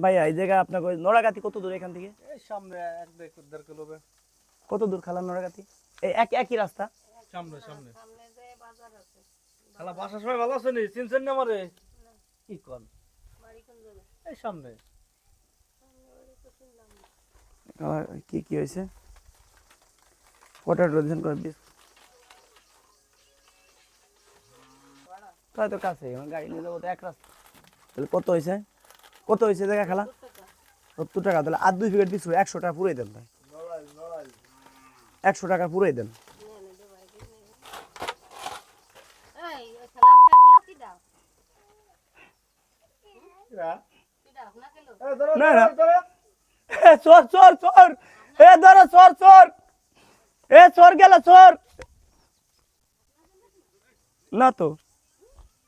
ভাইয়া এই জায়গা আপনার নড়াগাতি কত দূর এখান থেকে? এই সামনে 1-1.5 কিলো হবে। কত দূর খালা নড়াগাতি? এই একই রাস্তা? সামনে সামনে যে বাজার আছে। খালা বাসা সবাই ভালো আছেন? চিনছেন না আমারে? কি কোন? বাড়ি কোন জায়গা? এই সামনে। কি কি হইছে? পটেটো দিন করে দিস। তাই তো কাছে গাড়ি নিয়ে যাবো তো এক রাস্তা। তাহলে কত হয়েছে? কত হয়েছে জায়গা খালা? 70 টাকা। তাহলে আর 2 প্যাকেট পিছু 100 টাকা পুরাই দেন ভাই। 100 টাকা পুরাই দেন। না না চোর চোর চোর এ ধরো চোর চোর এ চোর গেল চোর না তো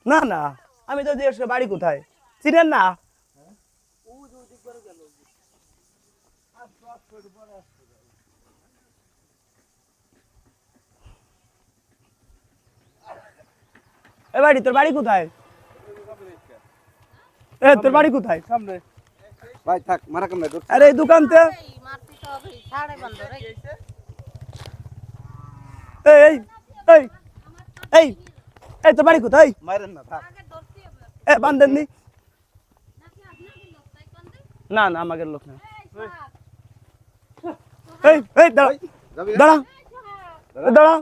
না না আমি তো জিজ্ঞেস বাড়ি কোথায় চিনেন না এ বাড়ি তোর বাড়ি কোথায় এ তোর বাড়ি কোথায় সামনে ভাই থাক মারা কম না আরে এই দোকানতে মারতে তো হবে ছাড়ে বন্ধ রে এই এই এই এই তোর বাড়ি কোথায় মারেন না থাক এ বান্ধেন নি না না আমাদের লোক না এই এই দাঁড়া দাঁড়া দাঁড়া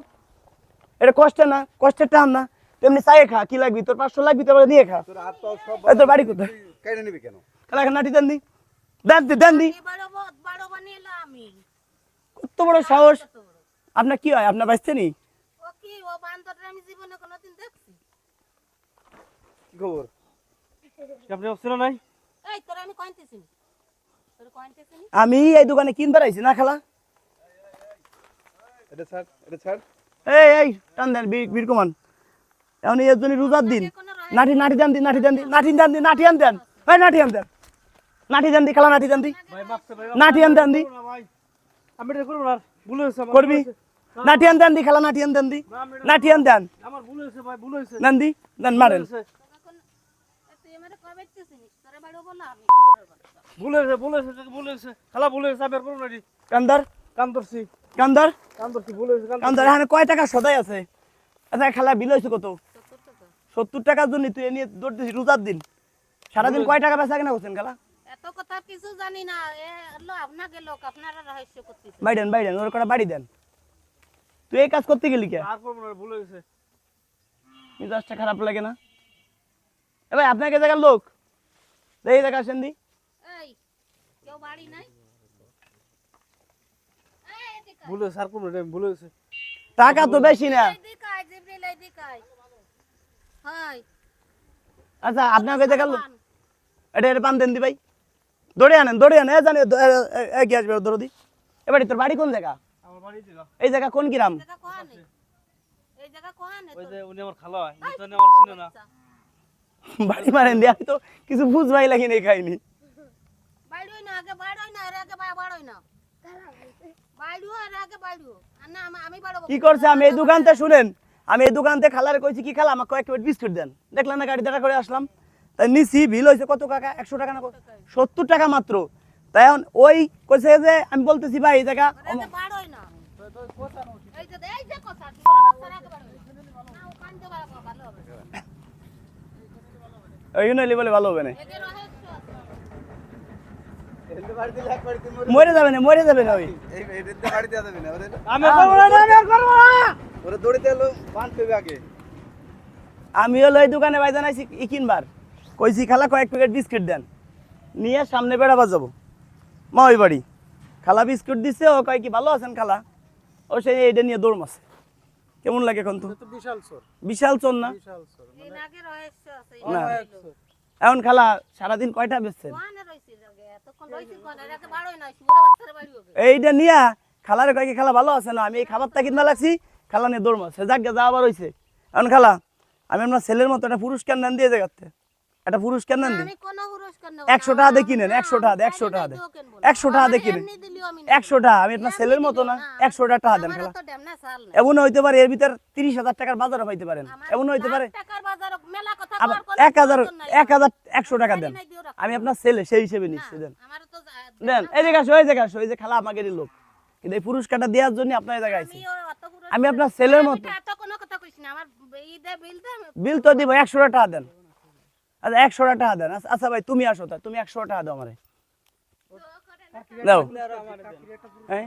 এটা কষ্টের না কষ্টের টান না তেমনি চাই খা কি লাগবি তোর 500 লাগবি তোর নিয়ে খা তোর হাত পাও সব তোর বাড়ি কোথায় কেটে নিবি কেন খেলা নাটি দেন দি দেন দি বড় বানিয়ে আমি কত বড় সাহস আপনার কি হয় আপনার বাঁচতে নি ও কি ও বান্দরটা আমি জীবনে কোনোদিন দেখছি কি খবর আপনি অবস্থা নাই এই তোর আমি কইতেছি তোর কইতেছি আমি এই দোকানে কিনবার আইছি না খালা এটা ছাড় এই টান দেন বীর কুমান এখন এর জন্য রোজার দিন নাটি নাটি দেন দি নাটি দেন দি নাটি দেন দি নাটি আন দেন ভাই নাটি আন দেন নাটি দেন দি খালা নাটি দেন দি ভাই মাপছে ভাই নাটি আন দেন দি ভাই আমি এটা করব না ভুল হয়েছে আমার করবি নাটি আন দেন দি খালা নাটি আন দেন দি নাটি আন দেন আমার ভুল হয়েছে ভাই ভুল হয়েছে দেন দি দেন মারেন তুই আমারে কইতেছিস তোর বড় বল আমি ভুল হয়েছে খালা ভুল হয়েছে আমি করব না রে কান্দার কান্দরছি কান্দার ভুল হয়েছে কান্দার এখানে কয় টাকা সদাই আছে আচ্ছা খালা বিল হইছে কত 70 টাকার জন্য তুই নিয়ে দৌড় দিছিস রোজার দিন সারাদিন কয় টাকা বেচা কেনা করছেন খালা এত কথা কিছু জানি না এ লো আপনাকে লোক আপনারা রহস্য করতেছেন বাইডেন ওর কটা বাড়ি দেন তুই এই কাজ করতে গেলি কে আর করব না ভুল হয়েছে মিজাজটা খারাপ লাগে না এ ভাই আপনাকে জায়গার লোক এই জায়গা আসেন দি এই কেউ বাড়ি নাই এই এদিকে ভুল হয়েছে আর করব না ভুল হয়েছে টাকা তো বেশি না এদিকে আয় জিবরিল এদিকে আয় হাই আচ্ছা আপনাকে জায়গার লোক এটা পান দেন দি ভাই দৌড়ে আনেন এ জানি কি আসবে ধরো দি এবারে তোর বাড়ি কোন জায়গা আমার বাড়ি ছিল এই জায়গা কোন গ্রাম জায়গা কোহানে এই জায়গা কোহানে ওই যে উনি আমার খালা হয় নিতনে আমার ছিল না বাড়ি মারেন দি আমি তো কিছু বুঝবাই লাগি নাই খাইনি বাড়ি না আগে বাড়ই না এর আগে বাড়ই না বাড়িও এর আগে বাড়িও না আমি বাড়বো কি করছে আমি এই দোকানতে শুনেন আমি এই দোকানতে খালারে কইছি কি খালা আমাকে কয়েক প্যাকেট বিস্কুট দেন দেখলেন না গাড়ি দেখা করে আসলাম তাই নিছি বিল হইছে কত টাকা 100 টাকা না 70 টাকা মাত্র তাই এখন ওই কইছে যে আমি বলতেছি ভাই এই জায়গা বাড়ই না এই যে কথা তোরা বাচ্চারা আগে বাড়ই না ও কান্দে বাড়াবো ভালো হবে ওই নইলে বলে ভালো হবে না এদের রহস্য আছে এতে বাড়ি দিলে এক বাড়ি দিলে মরে যাবে না ওই এই এতে বাড়ি দেয়া যাবে না ওরে আমি করব না ওরে দৌড়িতে এলো বান পেবে আগে আমি হলো এই দোকানে ভাই জানাইছি ই কিনবার কইছি খালা কয়েক প্যাকেট বিস্কুট দেন নিয়ে সামনে বেড়াবা যাবো মা ওই বাড়ি খালা বিস্কুট দিছে ও কয় কি ভালো আছেন খালা ও সেই এইটা নিয়ে দৌড় মাসে কেমন লাগে এখন তো তো বিশাল চোর বিশাল চোর না এই নাগে রহস্য আছে না এখন খালা সারাদিন কয়টা বেচছেন কোহানে রইছি লাগে এতক্ষণ রইছি কোহানে এর আগে বাড়ই না সুরা বাচ্চারা বাড়ি হবে এইটা নিয়া খালারে কয় কি খালা ভালো আছে না আমি এই খাবারটা কিনবা লাগছি খালা নিয়ে দৌড় মাসে যাক যা আবার হইছে এখন খালা আমি আপনার ছেলের মতো একটা পুরস্কার নেন দিয়ে জায়গাতে একটা পুরস্কার নেন আমি কোনো পুরস্কার নেব 100 টাকা দিয়ে কিনেন, 100 টাকা দিয়ে, 100 টাকা দিয়ে, 100 টাকা দিয়ে কিনেন, 100 টাকা। আমি আপনার ছেলের মতো না, 100 টাকা দেন আমার খালা। তো ডেমনা চাল না এমন হইতে পারে এর ভিতর 30,000 টাকার বাজারও পাইতে পারেন, এমন হইতে পারে। টাকার বাজার মেলা কথা আবার কর 1000 100 টাকা দেন, আমি আপনার ছেলে সেই হিসেবে নিচ্ছি, দেন আমার তো দেন। এই জায়গা ওই জায়গা ওই যে খালা আমাদেরই লোক, কিন্তু এই পুরস্কারটা দেওয়ার জন্য আপনার এই জায়গায় আইছি। আমি আপনার ছেলের মতো। এত কোনো কথা কইছ না, আমার ই দে বিল দে বিল তো দিব, 100 টাকা দেন। আচ্ছা 100 টাকা দেন। আচ্ছা ভাই তুমি আসো, তা তুমি 100 টাকা দাও আমারে, দাও। হ্যাঁ?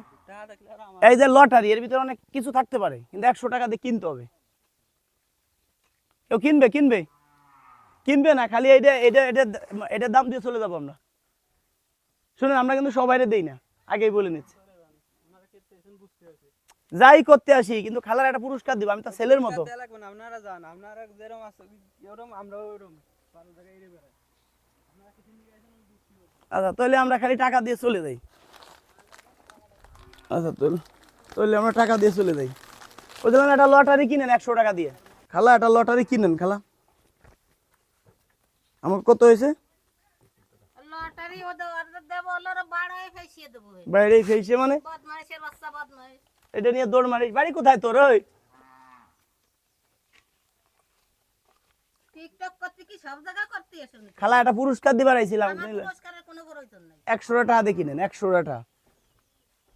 এই যে লটারি, এর ভিতরে অনেক কিছু থাকতে পারে, কিন্তু 100 টাকা দিয়ে কিনতে হবে। কেউ কিনবে কিনবে কিনবে না, খালি এইটা এটা এটা এটার দাম দিয়ে চলে যাবো আমরা। শুনেন, আমরা কিন্তু সবাইরে দেই না, আগেই বলে নিচ্ছি। যাই করতে আসি, কিন্তু খালার একটা পুরস্কার দিব, আমি তার ছেলের মতো। আপনারা যান, আপনারা যেরকম আছে এরকম আমরাও এরকম ভালো জায়গায় এড়ে বেড়াই। আচ্ছা তাহলে আমরা খালি টাকা দিয়ে চলে যাই। আচ্ছা তাহলে আমরা টাকা দিয়ে চলে যাই। ওই জন্য একটা লটারি কিনেন 100 টাকা দিয়ে। খালা একটা লটারি কিনেন খালা। আমার কত হয়েছে? লটারি ওদের দেব ওরা বাড়ায় ফেসিয়ে দেব বাইরে ফেসে মানে বদমাইশের বাচ্চা বদমাইশ। এটা নিয়ে দৌড় মারিস। বাড়ি কোথায় তোর? ওই টিকটক করতে কি সব জায়গা করতে এসো নাকি? খালা একটা পুরস্কার দিবার আইছিলাম, আমার পুরস্কারের কোনো প্রয়োজন নাই। 100 টাকা দিয়ে কিনেন, 100 টাকা।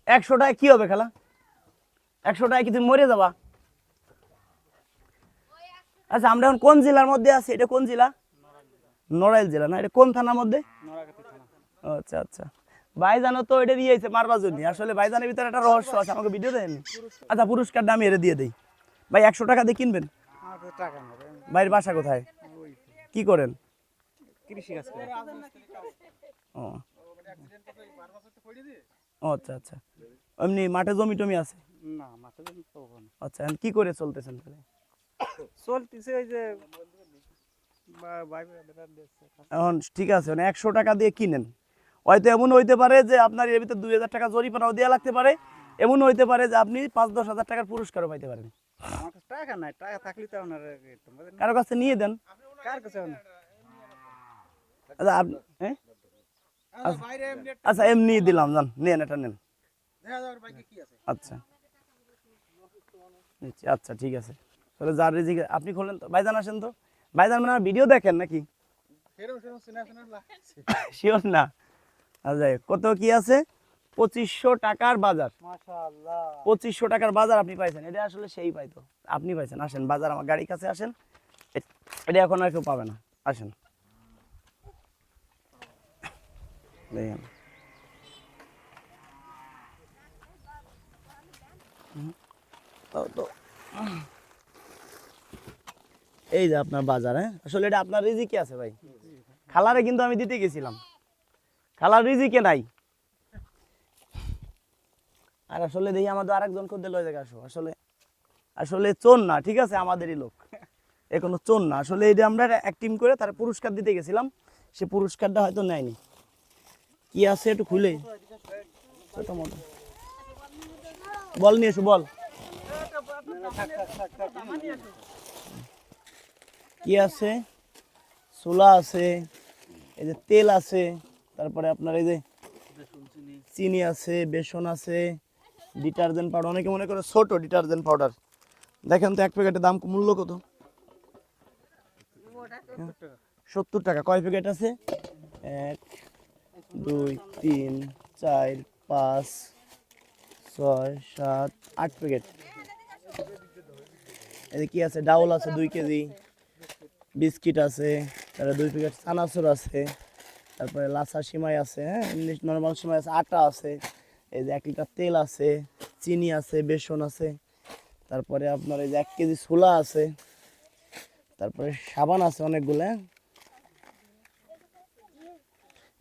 100 টাকা কি হবে খালা? 100 টাকা কি তুমি মরে যাবা? আচ্ছা আমরা এখন কোন জেলার মধ্যে আছি? এটা কোন জেলা? নড়াইল জেলা না? এটা কোন থানার মধ্যে? আচ্ছা আচ্ছা। ভাইজানও তো এটা দিয়েছে মারবার জন্য। আসলে ভাইজানের ভিতরে একটা রহস্য আছে, আমাকে ভিডিও দেয়নি। আচ্ছা পুরস্কারটা আমি এটা দিয়ে দেই। ভাই 100 টাকা দিয়ে কিনবেন? আমার তো টাকা নেই, ভাইয়ের বাসা কোথায়? কি করেন? কৃষি কাজ করে। ও ও আচ্ছা আচ্ছা। এমনি মাঠে জমি টমি আছে? না মাঠে জমি তো না। আচ্ছা এখন কি করে চলতেছেন তাহলে? চলতেছে ওই যে ভাই বেটার দিচ্ছে। এখন ঠিক আছে, মানে 100 টাকা দিয়ে কিনেন। হয়তো এমন হইতে পারে যে আপনার এর ভিতরে 2000 টাকা জরিমানাও দেওয়া লাগতে পারে, এমন হইতে পারে যে আপনি 5-10 হাজার টাকার পুরস্কারও পাইতে পারেন। আমার কাছে টাকা নাই, টাকা থাকলে তো আপনার কারো কাছে নিয়ে দেন। কার কাছে না। আচ্ছা আপনি হ্যাঁ আচ্ছা এমনি দিলাম, জান নেন, এটা নেন। আচ্ছা নিচ্ছি, আচ্ছা ঠিক আছে। তাহলে যার রিজিক আপনি খোলেন তো। ভাইজান আসেন তো। ভাইজান মানে ভিডিও দেখেন নাকি? শিওর না? আচ্ছা কত কি আছে? 2500 টাকার বাজার। মাশাআল্লাহ 2500 টাকার বাজার আপনি পাইছেন। এটা আসলে সেই পাইতো, আপনি পাইছেন। আসেন বাজার আমার গাড়ির কাছে আসেন, এটা এখন আর কেউ পাবে না। আসেন দেখেন। তো এই যে আপনার বাজার। হ্যাঁ আসলে এটা আপনার রিজিকে আছে ভাই। খালারে কিন্তু আমি দিতে গেছিলাম, খালার রিজিকে নাই। আর আসলে দেখি আমাদের আরেকজন করতে লয় জায়গা আসো। আসলে আসলে চোর না, ঠিক আছে, আমাদেরই লোক, এ কোনো চোর না। আসলে এটা আমরা এক টিম করে তার পুরস্কার দিতে গেছিলাম, সে পুরস্কারটা হয়তো নেয়নি। কি আছে একটু খুলে ছোট মতো বল নিয়ে এসো, বল কি আছে? ছোলা আছে, এই যে তেল আছে, তারপরে আপনার এই যে চিনি আছে, বেসন আছে, ডিটারজেন্ট পাউডার। অনেকে মনে করে ছোট ডিটারজেন্ট পাউডার, দেখেন তো এক প্যাকেটের দাম মূল্য কত? 70 টাকা। কয় প্যাকেট আছে? 1 2 3 4 5 6 7 8 প্যাকেট। এই কি আছে? ডাউল আছে 2 কেজি, বিস্কিট আছে, তারপরে 2 প্যাকেট চানাচুর আছে, তারপরে লাচা সিমাই আছে, হ্যাঁ ইংলিশ নর্মাল সিমাই আছে, আটা আছে, এই যে 1 লিটার তেল আছে, চিনি আছে, বেসন আছে, তারপরে আপনার এই যে 1 কেজি ছোলা আছে, তারপরে সাবান আছে অনেকগুলো,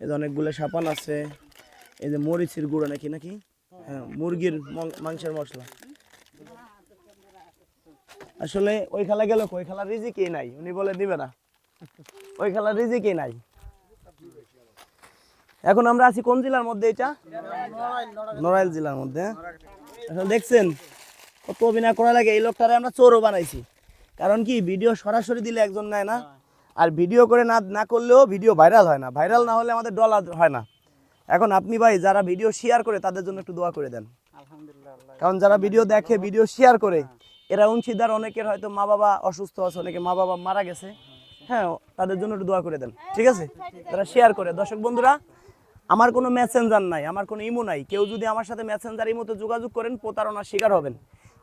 এই যে অনেকগুলো সাবান আছে, এই যে মরিচের গুঁড়ো নাকি নাকি হ্যাঁ মুরগির মাংসের মশলা। আসলে ওই খালা গেল, ওই খালার রিজিকই নাই, উনি বলে দিবে না, ওই খালার রিজিকই নাই। এখন আমরা আছি কোন জেলার মধ্যে? এটা নড়াইল জেলার মধ্যে। এখন দেখছেন কত অভিনয় করা লাগে। এই লোকটারে আমরা চোরও বানাইছি, কারণ কি ভিডিও সরাসরি দিলে একজন নেয় না, আর ভিডিও করে না না করলেও ভিডিও ভাইরাল হয় না, ভাইরাল না হলে আমাদের ডলার হয় না। এখন আপনি ভাই যারা ভিডিও শেয়ার করে তাদের জন্য একটু দোয়া করে দেন, আলহামদুলিল্লাহ আল্লাহ কারণ যারা ভিডিও দেখে ভিডিও শেয়ার করে এরা অংশীদার, অনেকের হয়তো মা বাবা অসুস্থ আছে, অনেকে মা বাবা মারা গেছে, হ্যাঁ তাদের জন্য একটু দোয়া করে দেন, ঠিক আছে? তারা শেয়ার করে। দর্শক বন্ধুরা, আমার কোনো মেসেঞ্জার নাই, আমার কোনো ইমো নাই, কেউ যদি আমার সাথে মেসেঞ্জার ইমোতে যোগাযোগ করেন প্রতারণার শিকার হবেন।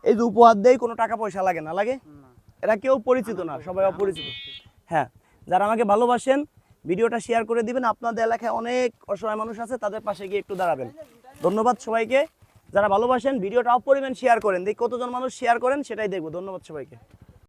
এই যে উপহার দেয় কোনো টাকা পয়সা লাগে না, লাগে? এরা কেউ পরিচিত না, সবাই অপরিচিত। হ্যাঁ, যারা আমাকে ভালোবাসেন ভিডিওটা শেয়ার করে দিবেন, আপনাদের এলাকায় অনেক অসহায় মানুষ আছে, তাদের পাশে গিয়ে একটু দাঁড়াবেন। ধন্যবাদ সবাইকে। যারা ভালোবাসেন ভিডিওটা অপরিমাণ শেয়ার করেন, দেখি কতজন মানুষ শেয়ার করেন সেটাই দেখবো। ধন্যবাদ সবাইকে।